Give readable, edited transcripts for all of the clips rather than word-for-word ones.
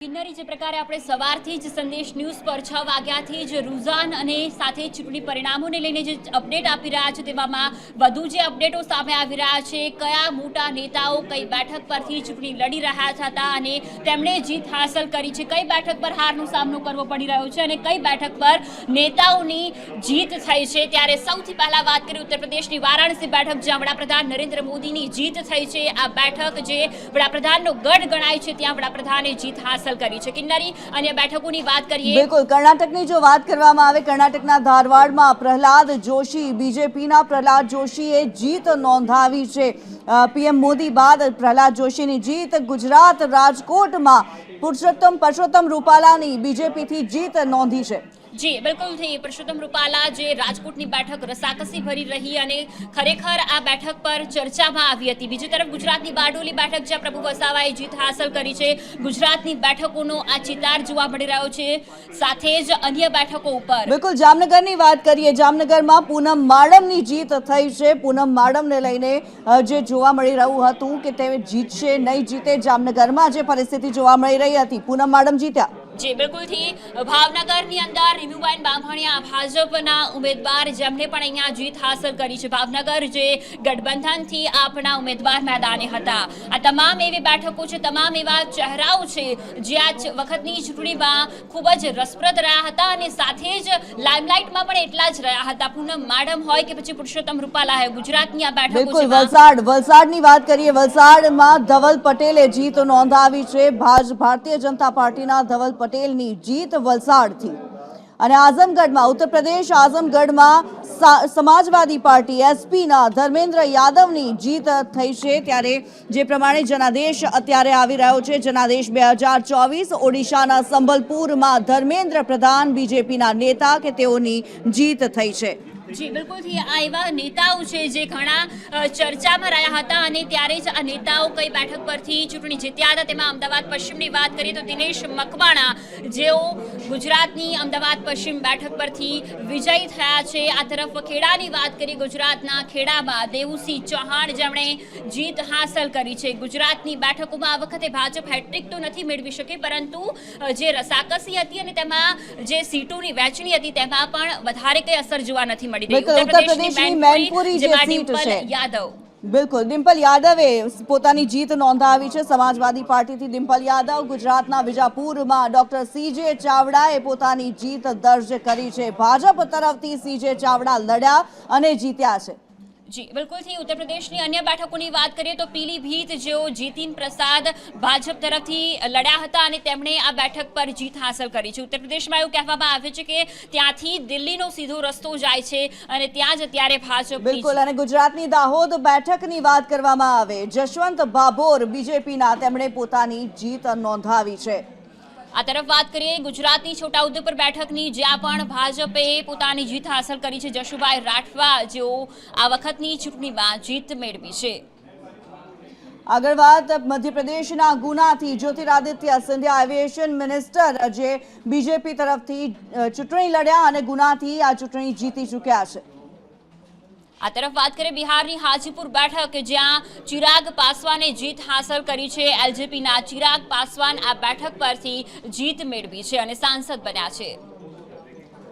કિન્નરી જે પ્રકારે આપણે સવારથી જ સંદેશ ન્યૂઝ પર 6 વાગ્યાથી જ રૂઝાન અને સાથે ચૂંટણી પરિણામોને લઈને જે અપડેટ આપી રહ્યા છે તેવામાં વધુ જે અપડેટો સામે આવી રહ્યા છે, કયા મોટા નેતાઓ કઈ બેઠક પરથી ચૂંટણી લડી રહ્યા હતા અને તેમણે જીત હાંસલ કરી છે, કઈ બેઠક પર હારનો સામનો કરવો પડી રહ્યો છે અને કઈ બેઠક પર નેતાઓની જીત થઈ છે। ત્યારે સૌથી પહેલા વાત કરીએ ઉત્તર પ્રદેશની વારાણસી બેઠક, જ્યાં વડાપ્રધાન નરેન્દ્ર મોદીની જીત થઈ છે। આ બેઠક જે વડાપ્રધાનનો ગઢ ગણાય છે, ત્યાં વડાપ્રધાને જીત હાંસલ કરી છે। કિન્નરી અન્ય બેઠકોની વાત કરીએ, બિલકુલ કર્ણાટકની જો વાત કરવામાં આવે, કર્ણાટકના ધારવાડમાં પ્રહલાદ જોશી, બીજેપીના પ્રહલાદ જોશીએ જીત નોંધાવી છે। પીએમ મોદી બાદ પ્રહલાદ જોશીની જીત। ગુજરાત રાજકોટમાં પરસોત્તમ રૂપાલાની બીજેપીથી જીત નોંધી છે। જી બિલકુલ થી પરસોત્તમ રૂપાલા જે રાજકોટની બેઠક રસાકસી ભરી રહી અને ખરેખર આ બેઠક પર ચર્ચામાં આવી હતી। બીજી તરફ ગુજરાતની બારડોલી બેઠક, જ્યાં પ્રભુ વસાવાએ જીત હાંસલ કરી છે। ગુજરાતની બેઠકોનો આ ચિતાર જોવા મળી રહ્યો છે, સાથે જ અન્ય બેઠકો ઉપર બિલકુલ જામનગરની વાત કરીએ, જામનગરમાં પૂનમ માડમની જીત થઈ છે। પૂનમ માડમને લઈને જે જોવા મળી રહ્યું હતું કે તે જીતશે નહીં જીતે, જામનગરમાં જે પરિસ્થિતિ જોવા મળી રહી હતી, પૂનમ માડમ જીત્યા। જી બિલકુલ થી ભાવનગરની અંદર રીમુબેન બામણિયા ભાજપના ઉમેદવાર, જેમણે પણ અહીંયા જીત હાંસલ કરી છે। ભાવનગર જે ગઠબંધનથી આપના ઉમેદવાર મેદાને હતા। આ તમામ એવી બેઠકો છે, તમામ એવા ચહેરાઓ છે જે આ વખતની ચૂંટણીમાં ખૂબ જ રસપ્રદ રહ્યા હતા અને સાથે જ લાઇમલાઇટમાં પણ એટલા જ રહ્યા હતા। પૂનમ માડમ હોય કે પછી પુરુષોત્તમ રૂપાલા હોય, ગુજરાતની આ બેઠકો બિલકુલ વલસાડની વાત કરીએ, વલસાડમાં ધવલ પટેલે જીત નોંધાવી છે। ભારતીય જનતા પાર્ટીના ધવલ પટેલની જીત વલસાડથી। અને આઝમગઢમાં, ઉત્તર પ્રદેશ આઝમગઢમાં સમાજવાદી પાર્ટી એસપીના ધર્મેન્દ્ર યાદવની જીત થઈ છે। ત્યારે જે પ્રમાણે જનાદેશ અત્યારે આવી રહ્યો છે, જનાદેશ 2024, ઓડિશાના સંબલપુરમાં ધર્મેન્દ્ર પ્રધાન બીજેપીના નેતા કે તેઓની જીત થઈ છે। જી બિલકુલ થી આ એવા નેતાઓ છે જે ઘણા ચર્ચામાં રહ્યા હતા અને ત્યારે જ આ નેતાઓ કઈ બેઠક પરથી ચૂંટણી જીત્યા હતા, તેમાં અમદાવાદ પશ્ચિમની વાત કરીએ તો દિનેશ મકવાણા, જેઓ ગુજરાતની અમદાવાદ પશ્ચિમ બેઠક પરથી વિજયી થયા છે। આ તરફ ખેડાની વાત કરીએ, ગુજરાતના ખેડામાં દેવુસિંહ ચૌહાણ, જેમણે જીત હાંસલ કરી છે। ગુજરાતની બેઠકોમાં આ વખતે ભાજપ હેટ્રિક તો નથી મેળવી શકી, પરંતુ જે રસાકસી હતી અને તેમાં જે સીટોની વહેંચણી હતી તેમાં પણ વધારે કઈ અસર જોવા નથી મળી। ઉત્તર પ્રદેશની મેનપુરી જે સીટ છે, બિલકુલ ડિમ્પલ યાદવે પોતાની જીત નોંધાવી છે સમાજવાદી પાર્ટીથી। ડિમ્પલ યાદવ, ગુજરાતના વિજાપુરમાં ડોક્ટર સીજે ચાવડાએ પોતાની જીત દર્જ કરી છે। ભાજપ તરફથી સીજે ચાવડા લડ્યા અને જીત્યા છે। જી બિલકુલ થી ઉત્તર પ્રદેશની અન્ય બેઠકોની વાત કરીએ તો પીલીભીત, જેઓ જીતિન પ્રસાદ ભાજપ તરફથી લડ્યા હતા અને તેમણે આ બેઠક પર જીત હાંસલ કરી છે। ઉત્તર પ્રદેશમાં એવું કહેવામાં આવે છે કે ત્યાંથી દિલ્હીનો સીધો રસ્તો જાય છે અને ત્યાં જ અત્યારે ભાજપ બિલકુલ। અને ગુજરાતની દાહોદ બેઠકની વાત કરવામાં આવે, જશવંત ભાભોર બીજેપીના, તેમણે પોતાની જીત નોંધાવી છે। આ તરફ વાત કરીએ ગુજરાતની છોટાઉદેપુર બેઠકની, જ્યાં પણ ભાજપે પોતાની જીત હાંસલ કરી છે। જશુભાઈ રાઠવા, જેઓ આ વખતની ચૂંટણીમાં જીત મેળવી છે। આગળ વાત મધ્યપ્રદેશના ગુનાથી, જ્યોતિરાદિત્ય સિંધિયા એવિએશન મિનિસ્ટર, જે બીજેપી તરફથી ચૂંટણી લડ્યા અને ગુનાથી આ ચૂંટણી જીતી ચૂક્યા છે। આ તરફ વાત કરીએ બિહારની હાજીપુર બેઠક, જ્યાં ચિરાગ પાસવાને જીત હાંસલ કરી છે। એલજેપીના ચિરાગ પાસવાન આ બેઠક પરથી જીત મેળવી છે અને સાંસદ બન્યા છે।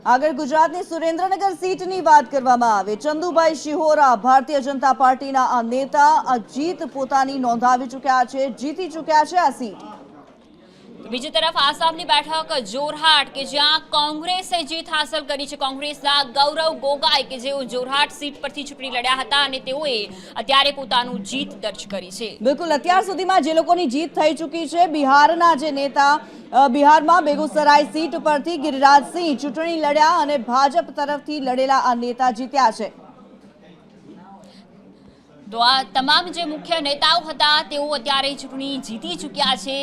આગળ ગુજરાતની સુરેન્દ્રનગર સીટની વાત કરવામાં આવે, ચંદુભાઈ શિહોરા, ભારતીય જનતા પાર્ટીના આ નેતા, આ જીત પોતાની નોંધાવી ચૂક્યા છે, જીતી ચૂક્યા છે આ સીટ। બીજી તરફ આસામની બેઠક જોરહાટ, કે જ્યાં કોંગ્રેસે જીત હાંસલ કરી છે। કોંગ્રેસના ગૌરવ ગોગાઈ, કે જેઓ જોરહાટ સીટ પરથી ચૂંટણી લડ્યા હતા અને તેઓએ અત્યારે પોતાનું જીત દર્જ કરી છે। બિલકુલ, અત્યાર સુધીમાં જે લોકોની જીત થઈ ચૂકી છે, બિહારના જે નેતા, બિહારમાં બેગુસરાય સીટ પરથી ગિરિરાજસિંહ ચૂંટણી લડ્યા અને ભાજપ તરફથી લડેલા આ નેતા જીત્યા છે। તો આ તમામ જે મુખ્ય નેતાઓ હતા તેઓ અત્યારે ચૂંટણી જીતી ચૂક્યા છે।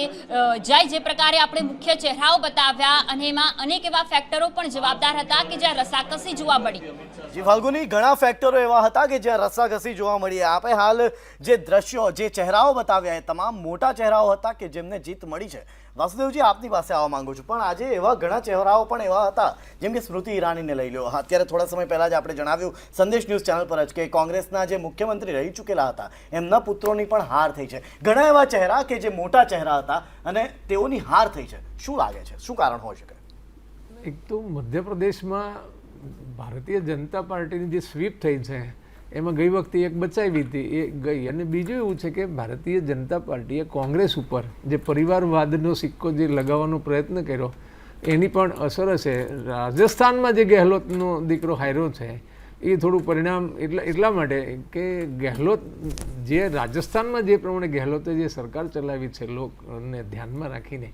જય જે પ્રકારે આપણે મુખ્ય ચહેરાઓ બતાવ્યા અને એમાં અનેક એવા ફેક્ટરો પણ જવાબદાર હતા કે જ્યાં રસાકસી જોવા મળી। જી ફાલ્ગુની, ઘણા ફેક્ટરો એવા હતા કે જ્યાં રસાકસી જોવા મળી। આપણે હાલ જે દ્રશ્યો, જે ચહેરાઓ બતાવ્યા, એ તમામ મોટા ચહેરાઓ હતા કે જેમને જીત મળી છે। વાસુદેવજી, આપની પાસે આવવા માંગુ છું, પણ આજે એવા ઘણા ચહેરાઓ પણ એવા હતા, જેમ કે સ્મૃતિ ઈરાનીને લઈ લો. અત્યારે થોડા સમય પહેલા જ આપણે જણાવ્યું સંદેશ ન્યૂઝ ચેનલ પર જ કે કોંગ્રેસના જે મુખ્યમંત્રી રહી ચૂકેલા હતા એમના પુત્રોની પણ હાર થઈ છે. ઘણા એવા ચહેરા કે જે મોટા ચહેરા હતા અને તેઓની હાર થઈ છે. શું લાગે છે, શું કારણ હોઈ શકે? એક તો મધ્યપ્રદેશમાં ભારતીય જનતા પાર્ટીની જે સ્વીપ થઈ છે એમાં ગઈ વખતે એક બચાવી હતી, એ ગઈ. અને બીજું એવું છે કે ભારતીય જનતા પાર્ટીએ કોંગ્રેસ ઉપર જે પરિવારવાદનો સિક્કો જે લગાવવાનો પ્રયત્ન કર્યો એની પણ અસર હશે. રાજસ્થાનમાં જે ગેહલોતનો દીકરો હાર્યો છે એ થોડું પરિણામ એટલા માટે કે ગેહલોત જે રાજસ્થાનમાં જે પ્રમાણે ગેહલોતે જે સરકાર ચલાવી છે લોકોને ધ્યાનમાં રાખીને,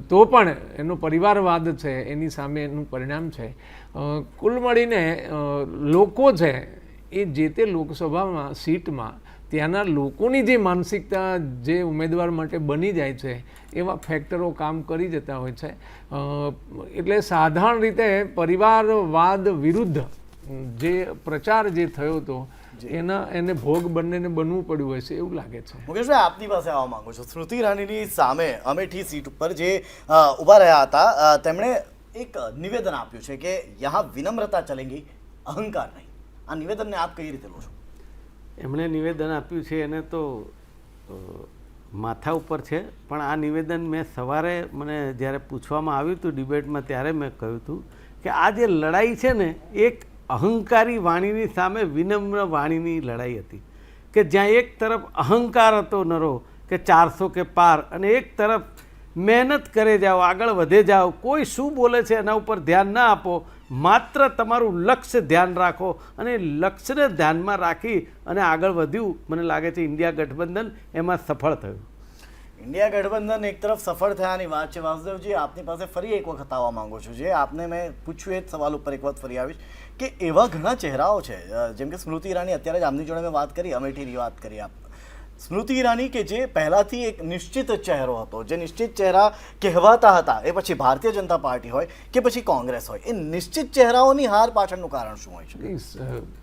તો પણ એનો પરિવારવાદ છે એની સામે એનું પરિણામ છે. કુલ મળીને લોકો છે એ જે તે લોકસભામાં સીટમાં ત્યાંના લોકોની જે માનસિકતા જે ઉમેદવાર માટે બની જાય છે એવા ફેક્ટરો કામ કરી જતા હોય છે. એટલે સાધારણ રીતે પરિવારવાદ વિરુદ્ધ જે પ્રચાર જે થયો હતો એને ભોગ બંનેને બનવું પડ્યું હોય છે એવું લાગે છે. મુકેશભાઈ, આપની પાસે આવવા માંગુ છું. સ્મૃતિ ઈરાનીની સામે અમેઠી સીટ ઉપર જે ઊભા રહ્યા હતા તેમણે એક નિવેદન આપ્યું છે કે યહાં વિનમ્રતા ચલેગી, અહંકાર નહીં. આ નિવેદનને આપ કઈ રીતે લો છો? એમણે નિવેદન આપ્યું છે એને તો માથા ઉપર છે, પણ આ નિવેદન મેં સવારે મને જ્યારે પૂછવામાં આવ્યું હતું ડિબેટમાં ત્યારે મેં કહ્યું હતું કે આ જે લડાઈ છે ને એક અહંકારી વાણીની સામે વિનમ્ર વાણીની લડાઈ હતી, કે જ્યાં એક તરફ અહંકાર હતો નરો કે 400 કે પાર, અને એક તરફ મહેનત કરે જાઓ, આગળ વધે જાઓ, કોઈ શું બોલે છે એના ઉપર ધ્યાન ના આપો, માત્ર તમારું લક્ષ્ય ધ્યાન રાખો, અને લક્ષ્યને ધ્યાનમાં રાખી અને આગળ વધ્યું. મને લાગે છે ઇન્ડિયા ગઠબંધન એમાં સફળ થયું. ઇન્ડિયા ગઠબંધન એક તરફ સફળ થયાની વાત છે. વાસુદેવજી, આપની પાસે ફરી એક વખત આવવા માંગુ છું. જે આપને મેં પૂછ્યું એ જ સવાલ ઉપર એક વખત ફરી આવીશ કે એવા ઘણા ચહેરાઓ છે, જેમ કે સ્મૃતિ ઈરાની, અત્યારે જ આમની જોડે મેં વાત કરી, અમેઠીની વાત કરી. આપ સ્મૃતિ ઈરાની કે જે પહેલાથી એક નિશ્ચિત ચહેરો હતો, જે નિશ્ચિત ચહેરા કહેવાતા હતા, એ પછી ભારતીય જનતા પાર્ટી હોય કે પછી કોંગ્રેસ હોય, એ નિશ્ચિત ચહેરાઓની હાર પાછળનું કારણ શું હોય છે?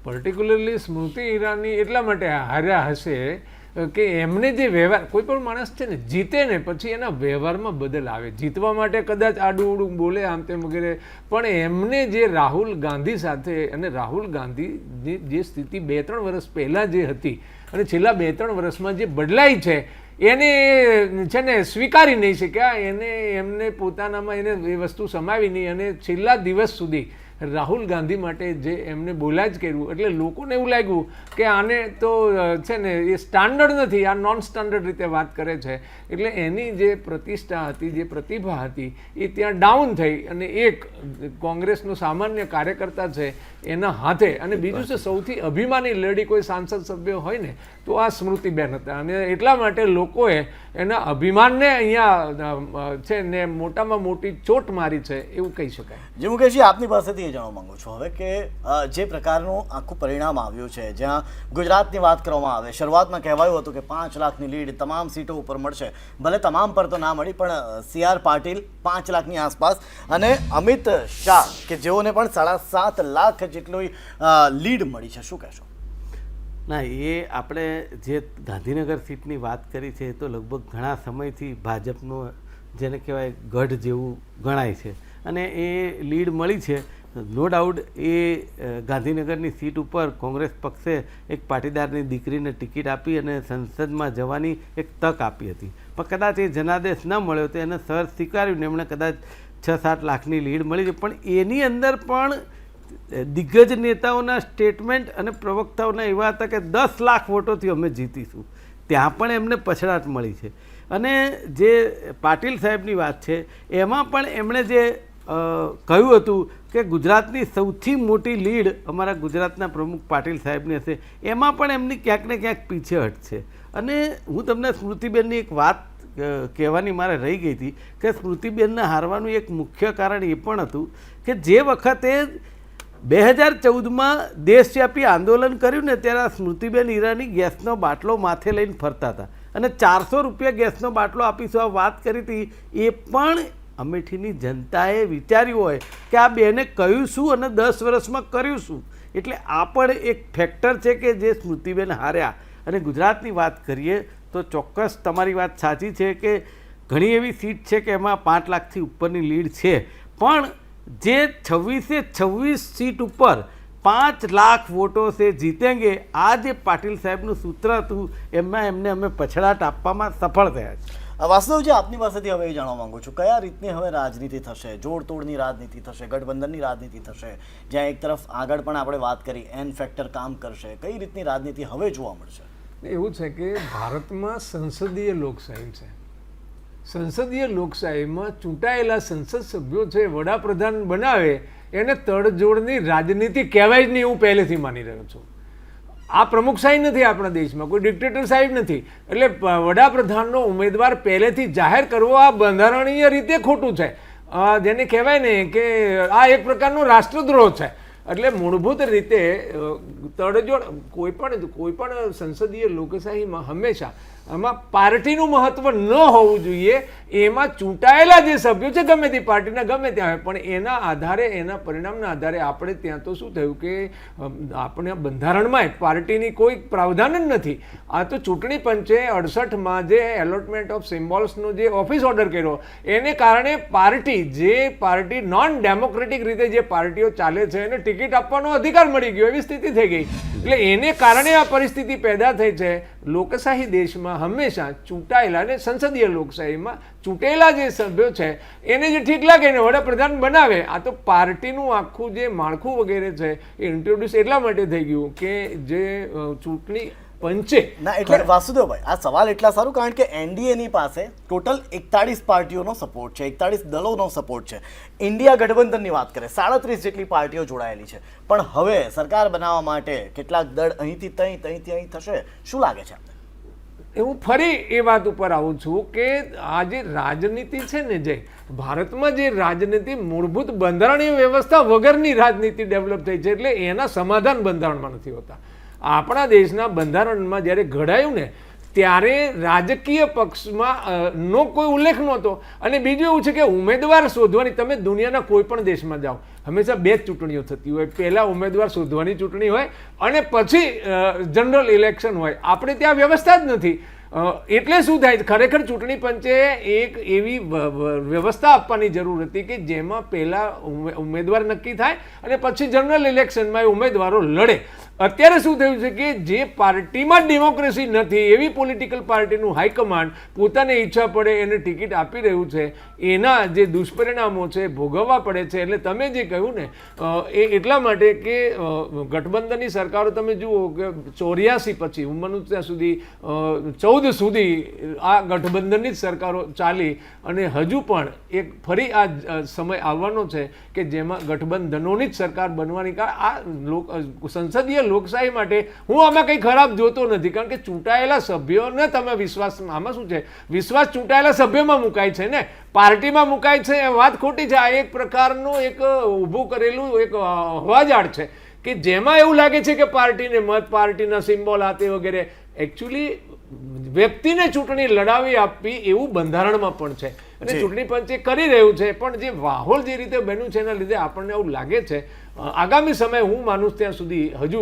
પર્ટિક્યુલરલી સ્મૃતિ ઈરાની એટલા માટે હાર્યા હશે કે એમને જે વ્યવહાર, કોઈ પણ માણસ છે ને જીતે ને પછી એના વ્યવહારમાં બદલ આવે. જીતવા માટે કદાચ આડું ઉડું બોલે આમ તેમ વગેરે, પણ એમને જે રાહુલ ગાંધી સાથે, અને રાહુલ ગાંધી જે સ્થિતિ 2-3 વર્ષ પહેલાં જે હતી અને છેલ્લા 2-3 વર્ષમાં જે બદલાઈ છે એને છે ને સ્વીકારી નહીં શક્યા, એમને પોતાનામાં એને એ વસ્તુ સમાવી નહીં, અને છેલ્લા દિવસ સુધી રાહુલ ગાંધી માટે જે એમને બોલા જ કર્યું, એટલે લોકોને એવું લાગ્યું કે આને તો છે ને એ સ્ટાન્ડર્ડ નથી, આ નોન સ્ટાન્ડર્ડ રીતે વાત કરે છે. એટલે એની જે પ્રતિષ્ઠા હતી, જે પ્રતિભા હતી, એ ત્યાં ડાઉન થઈ અને એક કોંગ્રેસનો સામાન્ય કાર્યકર્તા છે એના હાથે. અને બીજું છે સૌથી અભિમાની લેડી કોઈ સાંસદ સભ્ય હોય ને તો આ સ્મૃતિબેન હતા, અને એટલા માટે લોકોએ એના અભિમાનને અહીંયા છે ને મોટામાં મોટી ચોટ મારી છે એવું કહી શકાય. જે મુકેશજી, આપની પાસેથી એ જાણવા માંગુ છું હવે કે જે પ્રકારનું આખું પરિણામ આવ્યું છે, જ્યાં ગુજરાતની વાત કરવામાં આવે, શરૂઆતમાં કહેવાયું હતું કે 5 લાખની લીડ તમામ સીટો ઉપર મળશે, ભલે તમામ પર તો ના મળી, પણ CR પાટીલ 5 લાખની આસપાસ અને અમિત શાહ કે જેઓને પણ 7.5 લાખ જેટલી લીડ મળી છે. શું કહેશો? ના, એ આપણે જે ગાંધીનગર સીટની વાત કરી છે એ તો લગભગ ઘણા સમયથી ભાજપનું જેને કહેવાય ગઢ જેવું ગણાય છે, અને એ લીડ મળી છે. નો ડાઉટ એ ગાંધીનગરની સીટ ઉપર કોંગ્રેસ પક્ષે એક પાટીદારની દીકરીને ટિકિટ આપી અને સંસદમાં જવાની એક તક આપી હતી, પણ કદાચ એ જનાદેશ ન મળ્યો તો એને સહજ સ્વીકાર્યું ને એમણે કદાચ 6-7 લાખની લીડ મળી છે. પણ એની અંદર પણ દિગ્ગજ નેતાઓના સ્ટેટમેન્ટ અને પ્રવક્તાઓના એવા હતા કે 10 લાખ વોટોથી અમે જીતીશું, ત્યાં પણ એમને પછડાટ મળી છે. અને જે પાટીલ સાહેબની વાત છે એમાં પણ એમણે જે કહ્યું હતું કે ગુજરાતની સૌથી મોટી લીડ અમારા ગુજરાતના પ્રમુખ પાટીલ સાહેબની હશે, એમાં પણ એમની ક્યાંક ને ક્યાંક પીછેહટ છે. અને હું તમને સ્મૃતિબેનની એક વાત કહેવાની મારે રહી ગઈ હતી કે સ્મૃતિબેનને હારવાનું એક મુખ્ય કારણ એ પણ હતું કે જે વખતે 2014માં દેશવ્યાપી આંદોલન કર્યું ને ત્યારે સ્મૃતિબેન ઈરાની ગેસનો બાટલો માથે લઈને ફરતા હતા, અને 400 રૂપિયા ગેસનો બાટલો આપીશું આ વાત કરી હતી. એ પણ અમેઠીની જનતાએ વિચાર્યું હોય કે આ બેને કહ્યું શું અને 10 વર્ષમાં કર્યું શું. એટલે આ પણ એક ફેક્ટર છે કે જે સ્મૃતિબેન હાર્યા. અને ગુજરાતની વાત કરીએ તો ચોક્કસ તમારી વાત સાચી છે કે ઘણી એવી સીટ છે કે એમાં 5 લાખથી ઉપરની લીડ છે, પણ જે 26 સીટ ઉપર 5 લાખ વોટો से જીતેંગે, આ જે પાટીલ સાહેબનું સૂત્ર હતું એમાં એમને અમે પછડાટ આપવામાં સફળ થયા છે. વાસુદેવજી, આપની પાસેથી હવે એ જાણવા માંગુ છું, કયા રીતની હવે રાજનીતિ થશે? જોડતોડની રાજનીતિ થશે, ગઠબંધનની રાજનીતિ થશે, જ્યાં એક તરફ આગળ પણ આપણે વાત કરી એન ફેક્ટર કામ કરશે, કઈ રીતની રાજનીતિ હવે જોવા મળશે? એવું છે કે ભારતમાં સંસદીય લોકશાહી છે. સંસદીય લોકશાહીમાં ચૂંટાયેલા સંસદ સભ્યો છે વડાપ્રધાન બનાવે એને તડજોડની રાજનીતિ કહેવાય જ નહીં, હું પહેલેથી માની રહ્યો છું. આ પ્રમુખશાહી નથી આપણા દેશમાં, કોઈ ડિક્ટેટર સાહેબ નથી. એટલે વડાપ્રધાનનો ઉમેદવાર પહેલેથી જાહેર કરવો આ બંધારણીય રીતે ખોટું છે, જેને કહેવાય ને કે આ એક પ્રકારનો રાષ્ટ્રદ્રોહ છે. એટલે મૂળભૂત રીતે તડજોડ કોઈ પણ સંસદીય લોકશાહીમાં હંમેશા આમાં પાર્ટીનું મહત્વ ન હોવું જોઈએ. એમાં ચૂંટાયેલા જે સભ્યો છે ગમે તે પાર્ટીના ગમે ત્યાં હોય, પણ એના આધારે એના પરિણામના આધારે આપણે ત્યાં તો શું થયું કે આપણે બંધારણમાં પાર્ટીની કોઈ પ્રાવધાન જ નથી. આ તો ચૂંટણી પંચે 68માં જે એલોટમેન્ટ ઓફ સિમ્બોલ્સનો જે ઓફિસ ઓર્ડર કર્યો એને કારણે પાર્ટી નોન ડેમોક્રેટિક રીતે જે પાર્ટીઓ ચાલે છે એને ટિકિટ આપવાનો અધિકાર મળી ગયો, એવી સ્થિતિ થઈ ગઈ. એટલે એને કારણે આ પરિસ્થિતિ પેદા થઈ છે. લોકશાહી દેશમાં હંમેશા ચૂંટાયેલા અને સંસદીય લોકશાહીમાં ચૂંટેલા જે સભ્યો છે એને જે ઠીક લાગે ને વડાપ્રધાન બનાવે. આ તો પાર્ટીનું આખું જે માળખું વગેરે છે એ ઇન્ટ્રોડ્યુસ એટલા માટે થઈ ગયું કે જે ચૂંટણી પંચે ના, એટલે વાસુદેવભાઈ, આ સવાલ એટલા સારું કારણ કે એનડીએની પાસે ટોટલ 41 પાર્ટીઓનો સપોર્ટ છે, 41 દળોનો સપોર્ટ છે. ઇન્ડિયા ગઠબંધનની વાત કરે 37 જેટલી પાર્ટીઓ જોડાયેલી છે, પણ હવે સરકાર બનાવવા માટે કેટલાક દળ અહીંથી અહીં થશે, શું લાગે છે? હું ફરી એ વાત ઉપર આવું છું કે આ જે રાજનીતિ છે ને, જે ભારતમાં જે રાજનીતિ મૂળભૂત બંધારણીય વ્યવસ્થા વગરની રાજનીતિ ડેવલપ થઈ છે, એટલે એના સમાધાન બંધારણમાં નથી હોતા. આપણા દેશના બંધારણમાં જ્યારે ઘડાયું ને ત્યારે રાજકીય પક્ષમાં નો કોઈ ઉલ્લેખ નહોતો. અને બીજું એવું છે કે ઉમેદવાર શોધવાની, તમે દુનિયાના કોઈ પણ દેશમાં જાઓ હંમેશા 2 ચૂંટણીઓ થતી હોય, પહેલાં ઉમેદવાર શોધવાની ચૂંટણી હોય અને પછી જનરલ ઇલેક્શન હોય. આપણે ત્યાં વ્યવસ્થા જ નથી. એટલે શું થાય, ખરેખર ચૂંટણી પંચે એક એવી વ્યવસ્થા આપવાની જરૂર હતી કે જેમાં પહેલાં ઉમેદવાર નક્કી થાય અને પછી જનરલ ઇલેક્શનમાં ઉમેદવારો લડે. અત્યારે શું થયું છે કે જે પાર્ટીમાં ડેમોક્રેસી નથી એવી પોલિટિકલ પાર્ટીનું હાઈકમાન્ડ પોતાની ઈચ્છા પડે એને ટિકિટ આપી રહ્યું છે. એના જે દુષ્પરિણામો છે ભોગવવા પડે છે. એટલે તમે જે કહ્યું ને એ એટલા માટે કે ગઠબંધનની સરકારો તમે જુઓ કે 84 પછી ઉંમરનું ત્યાં સુધી 14 સુધી આ ગઠબંધનની જ સરકારો ચાલી અને હજુ પણ એક ફરી આ સમય આવવાનો છે કે જેમાં ગઠબંધનોની જ સરકાર બનવાની. આ સંસદીય લોકશાહી માટે હું આમાં કંઈ ખરાબ જોતો નથી, કારણ કે ચૂંટાયેલા સભ્યોને તમે વિશ્વાસ, આમાં શું છે વિશ્વાસ ચૂંટાયેલા સભ્યોમાં મુકાય છે ને પાર્ટીમાં મુકાય છે, એ વાત ખોટી છે. આ એક પ્રકારનું એક ઊભું કરેલું એક હવાજાળ છે કે જેમાં એવું લાગે છે કે પાર્ટીને મત, પાર્ટીના સિમ્બોલ આ તે વગેરે. એકચ્યુઅલી વ્યક્તિને ચૂંટણી લડાવી આપવી એવું બંધારણમાં પણ છે અને ચૂંટણી પંચે કરી રહ્યું છે. પણ જે માહોલ જે રીતે બન્યું છે એના લીધે આપણને એવું લાગે છે આગામી સમય હું માનું ત્યાં સુધી હજુ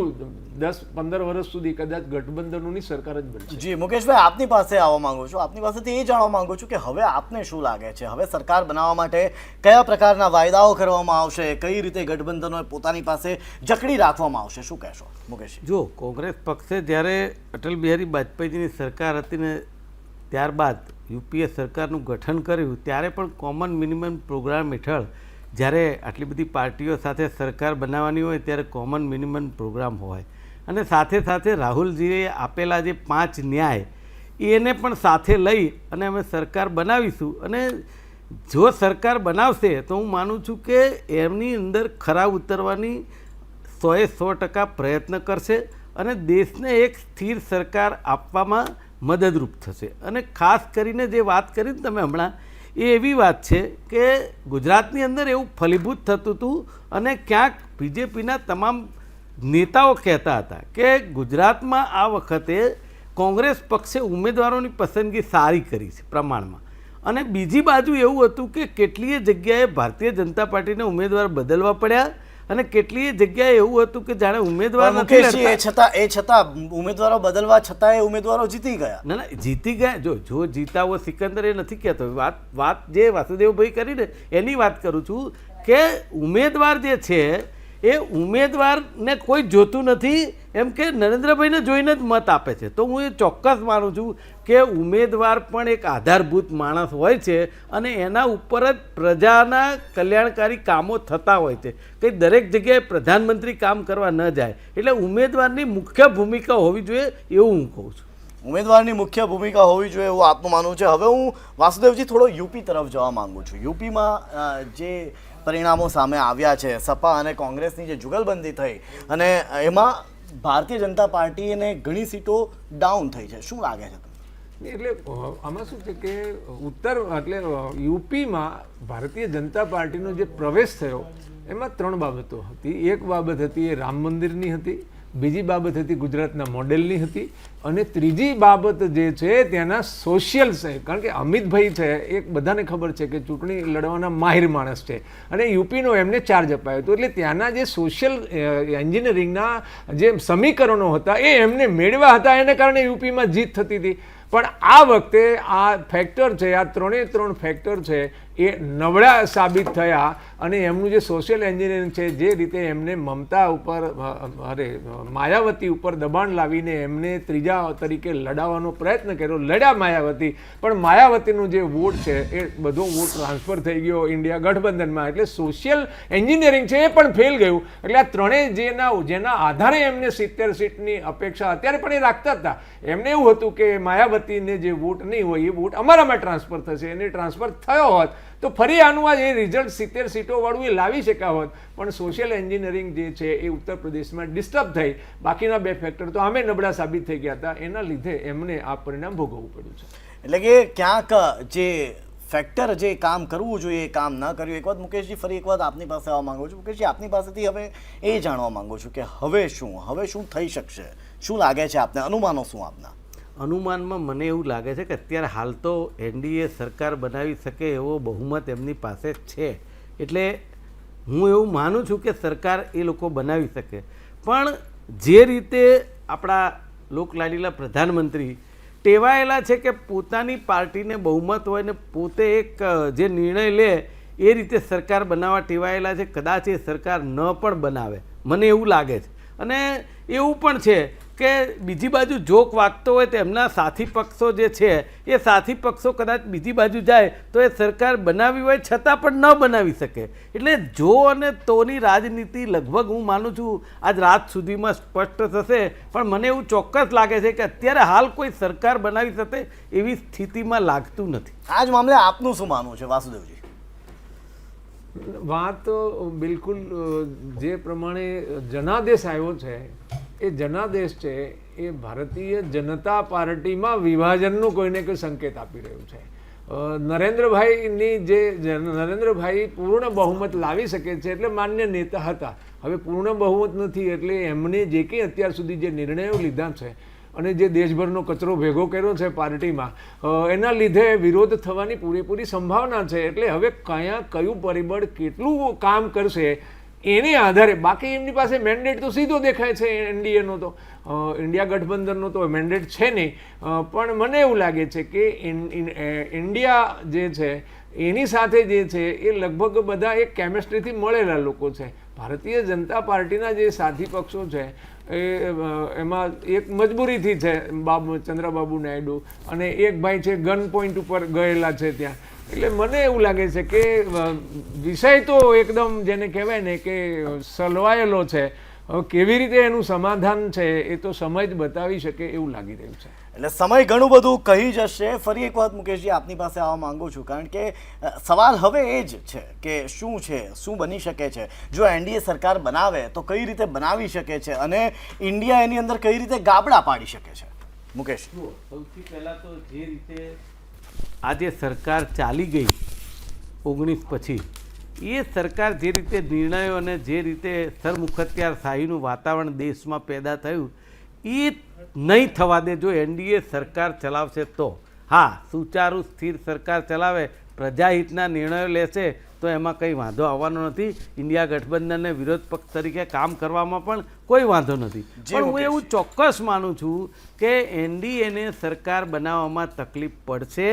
10-15 વર્ષ સુધી કદાચ ગઠબંધનોની સરકાર જ બનશે. જી મુકેશભાઈ, આપની પાસે આવવા માંગુ છું, આપની પાસેથી એ જાણવા માંગુ છું કે હવે આપને શું લાગે છે, હવે સરકાર બનાવવા માટે કયા પ્રકારના વાયદાઓ કરવામાં આવશે, કઈ રીતે ગઠબંધનો પોતાની પાસે જકડી રાખવામાં આવશે, શું કહેશો મુકેશ? જો કોંગ્રેસ પક્ષે જ્યારે અટલ બિહારી વાજપેયીજીની સરકાર હતી ને ત્યારબાદ યુપીએ સરકારનું ગઠન કર્યું ત્યારે પણ કોમન મિનિમમ પ્રોગ્રામ હેઠળ જ્યારે આટલી બધી પાર્ટીઓ સાથે સરકાર બનાવવાની હોય ત્યારે કોમન મિનિમમ પ્રોગ્રામ હોય અને સાથે સાથે રાહુલજીએ આપેલા જે 5 ન્યાય એને પણ સાથે લઈ અને અમે સરકાર બનાવીશું. અને જો સરકાર બનાવશે તો હું માનું છું કે એમની અંદર ખરા ઉતરવાની 100% પ્રયત્ન કરશે અને દેશને એક સ્થિર સરકાર આપવામાં મદદરૂપ થશે. અને ખાસ કરીને જે વાત કરી તમે હમણાં એ એવી વાત છે કે ગુજરાતની અંદર એવું ફલીભૂત થતું હતું અને ક્યાંક બીજેપીના તમામ નેતાઓ કહેતા હતા કે ગુજરાતમાં આ વખતે કોંગ્રેસ પક્ષે ઉમેદવારોની પસંદગી સારી કરી છે પ્રમાણમાં. અને બીજી બાજુ એવું હતું કે કેટલીય જગ્યાએ ભારતીય જનતા પાર્ટીને ઉમેદવાર બદલવા પડ્યા અને કેટલીય જગ્યાએ એવું હતું કે જાણે ઉમેદવાર પણ નથી મુકેશજી, લડતા. એ છતાં ઉમેદવારો બદલવા છતાં એ ઉમેદવારો જીતી ગયા. ના ના, જીતી ગયા. જો જીતાવો સિકંદર એ નથી કહેતો. વાત જે વાસુદેવભાઈ કરી ને એની વાત કરું છું કે ઉમેદવાર જે છે એ ઉમેદવારને કોઈ જોતું નથી, એમ કે નરેન્દ્રભાઈને જોઈને જ મત આપે છે. તો હું એ ચોક્કસ માનું છું કે ઉમેદવાર પણ એક આધારભૂત માણસ હોય છે અને એના ઉપર જ પ્રજાના કલ્યાણકારી કામો થતા હોય છે. કંઈ દરેક જગ્યાએ પ્રધાનમંત્રી કામ કરવા ન જાય. એટલે ઉમેદવારની મુખ્ય ભૂમિકા હોવી જોઈએ એવું હું કહું છું. ઉમેદવારની મુખ્ય ભૂમિકા હોવી જોઈએ એવું આપનું માનવું છે. હવે હું વાસુદેવજી થોડો યુપી તરફ જવા માંગુ છું. યુપીમાં જે પરિણામો સામે આવ્યા છે, સપા અને કોંગ્રેસની જે જુગલબંધી થઈ અને એમાં ભારતીય જનતા પાર્ટીને ઘણી સીટો ડાઉન થઈ છે, શું લાગે છે તમને? એટલે આમાં શું છે કે એટલે યુપીમાં ભારતીય જનતા પાર્ટીનો જે પ્રવેશ થયો એમાં 3 બાબતો હતી. એક બાબત હતી એ રામ મંદિરની હતી, બીજી બાબત હતી ગુજરાતના મોડેલની હતી, અને ત્રીજી બાબત જે છે ત્યાંના સોશિયલ છે. કારણ કે અમિતભાઈ છે એ બધાને ખબર છે કે ચૂંટણી લડવાના માહિર માણસ છે અને યુપીનો એમને ચાર્જ અપાયો હતો. એટલે ત્યાંના જે સોશિયલ એન્જિનિયરિંગના જે સમીકરણો હતા એ એમને મેળવ્યા હતા, એને કારણે યુપીમાં જીત થતી હતી. પણ આ વખતે આ ફેક્ટર છે, આ 3 ફેક્ટર છે એ નબળા સાબિત થયા અને એમનું જે સોશિયલ એન્જિનિયરિંગ છે, જે રીતે એમને મમતા ઉપર માયાવતી ઉપર દબાણ લાવીને એમને ત્રીજા તરીકે લડાવવાનો પ્રયત્ન કર્યો. લડ્યા માયાવતી, પણ માયાવતીનું જે વોટ છે એ બધો વોટ ટ્રાન્સફર થઈ ગયો ઇન્ડિયા ગઠબંધનમાં. એટલે સોશિયલ એન્જિનિયરિંગ છે એ પણ ફેલ ગયું. એટલે આ ત્રણેય જેના આધારે એમને 70 સીટની અપેક્ષા અત્યારે પણ એ રાખતા હતા. એમને એવું હતું કે માયાવતીને જે વોટ નહીં હોય એ વોટ અમારામાં ટ્રાન્સફર થશે, એને ટ્રાન્સફર થયો હોત તો ફરી આનું આ એ રિઝલ્ટ 70 સીટો વાળું એ લાવી શક્યા હોત. પણ સોશિયલ એન્જિનિયરિંગ જે છે એ ઉત્તર પ્રદેશમાં ડિસ્ટર્બ થઈ. બાકીના 2 ફેક્ટર તો આમે નબળા સાબિત થઈ ગયા હતા. એના લીધે એમને આ પરિણામ ભોગવવું પડ્યું છે. એટલે કે ક્યાંક જે ફેક્ટર જે કામ કરવું જોઈએ એ કામ ન કર્યું. એક વાત મુકેશજી, ફરી એક વાત આપની પાસે આવવા માંગુ છું. મુકેશજી, આપની પાસેથી હવે એ જાણવા માંગુ છું કે હવે શું થઈ શકશે? શું લાગે છે આપને? અનુમાનો શું આપના? અનુમાનમાં મને એવું લાગે છે કે અત્યારે હાલ તો એનડીએ સરકાર બનાવી શકે એવો બહુમત એમની પાસે છે. એટલે હું એવું માનું છું કે સરકાર એ લોકો બનાવી શકે. પણ જે રીતે આપણા લોકલાડીલા પ્રધાનમંત્રી ટેવાયેલા છે કે પોતાની પાર્ટીને બહુમત હોય ને પોતે એક જે નિર્ણય લે એ રીતે સરકાર બનાવવા ટેવાયેલા છે, કદાચ એ સરકાર ન પણ બનાવે, મને એવું લાગે છે. અને એવું પણ છે કે બીજી બાજુ જોક વાગતો હોય તો એમના સાથી પક્ષો જે છે એ સાથી પક્ષો કદાચ બીજી બાજુ જાય તો એ સરકાર બનાવી હોય છતાં પણ ન બનાવી શકે. એટલે જો અને તોની રાજનીતિ લગભગ હું માનું છું આજ રાત સુધીમાં સ્પષ્ટ થશે. પણ મને એવું ચોક્કસ લાગે છે કે અત્યારે હાલ કોઈ સરકાર બનાવી શકે એવી સ્થિતિમાં લાગતું નથી. આ જ મામલે આપનું શું માનવું છે વાસુદેવજી? વાત બિલકુલ જે પ્રમાણે જનાદેશ આવ્યો છે એ જનાદેશ છે એ ભારતીય જનતા પાર્ટીમાં વિભાજનનું કોઈને કોઈ સંકેત આપી રહ્યું છે. નરેન્દ્રભાઈ પૂર્ણ બહુમત લાવી શકે છે એટલે માન્ય નેતા હતા. હવે પૂર્ણ બહુમત નથી એટલે એમને જે કંઈ અત્યાર સુધી જે નિર્ણયો લીધા છે અને જે દેશભરનો કચરો ભેગો કર્યો છે પાર્ટીમાં, એના લીધે વિરોધ થવાની પૂરેપૂરી સંભાવના છે. એટલે હવે કયું પરિબળ કેટલું કામ કરશે એની આધારે, બાકી એમની પાસે મેન્ડેટ તો સીધો દેખાય છે એનડીએનો, તો ઇન્ડિયા ગઠબંધનનો તો મેન્ડેટ છે નહીં. પણ મને એવું લાગે છે કે ઇન્ડિયા જે છે એની સાથે જે છે એ લગભગ બધા એક કેમિસ્ટ્રીથી મળેલા લોકો છે. ભારતીય જનતા પાર્ટીના જે સાથી પક્ષો છે એમાં એક મજબૂરીથી છે ચંદ્રબાબુ નાયડુ, અને એક ભાઈ છે ગન પોઈન્ટ ઉપર ગયેલા છે ત્યાં. એટલે મને એવું લાગે છે કે વિષય તો એકદમ જેને કહેવાય ને કે સલવાયેલો છે. કેવી રીતે એનું સમાધાન છે એ તો સમય જ બતાવી શકે એવું લાગી રહ્યું છે. એટલે સમય ઘણું બધું કહી જશે. ફરી એક વાત મુકેશજી આપની પાસે આવવા માંગુ છું, કારણ કે સવાલ હવે એ જ છે કે શું બની શકે છે જો એનડીએ સરકાર બનાવે તો કઈ રીતે બનાવી શકે છે અને ઇન્ડિયા એની અંદર કઈ રીતે ગાબડા પાડી શકે છે? મુકેશ, સૌથી પહેલાં તો જે રીતે આજે સરકાર ચાલી ગઈ 19 પછી, એ સરકાર જે રીતે નિર્ણયો અને જે રીતે સરમુખત્યારશાહીનું વાતાવરણ દેશમાં પેદા થયું એ નહીં થવા દે. જો એનડીએ સરકાર ચલાવશે તો, હા, સુચારુ સ્થિર સરકાર ચલાવે, પ્રજાહિતના નિર્ણયો લેશે તો એમાં કંઈ વાંધો આવવાનો નથી. ઇન્ડિયા ગઠબંધનને વિરોધ પક્ષ તરીકે કામ કરવામાં પણ કોઈ વાંધો નથી. પણ હું એવું ચોક્કસ માનું છું કે એનડીએને સરકાર બનાવવામાં તકલીફ પડશે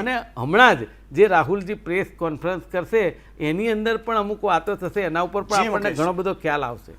અને હમણાં જ જે રાહુલજી પ્રેસ કોન્ફરન્સ કરશે એની અંદર પણ અમુક વાતો થશે, એના ઉપર પણ આપણને ઘણો બધો ખ્યાલ આવશે.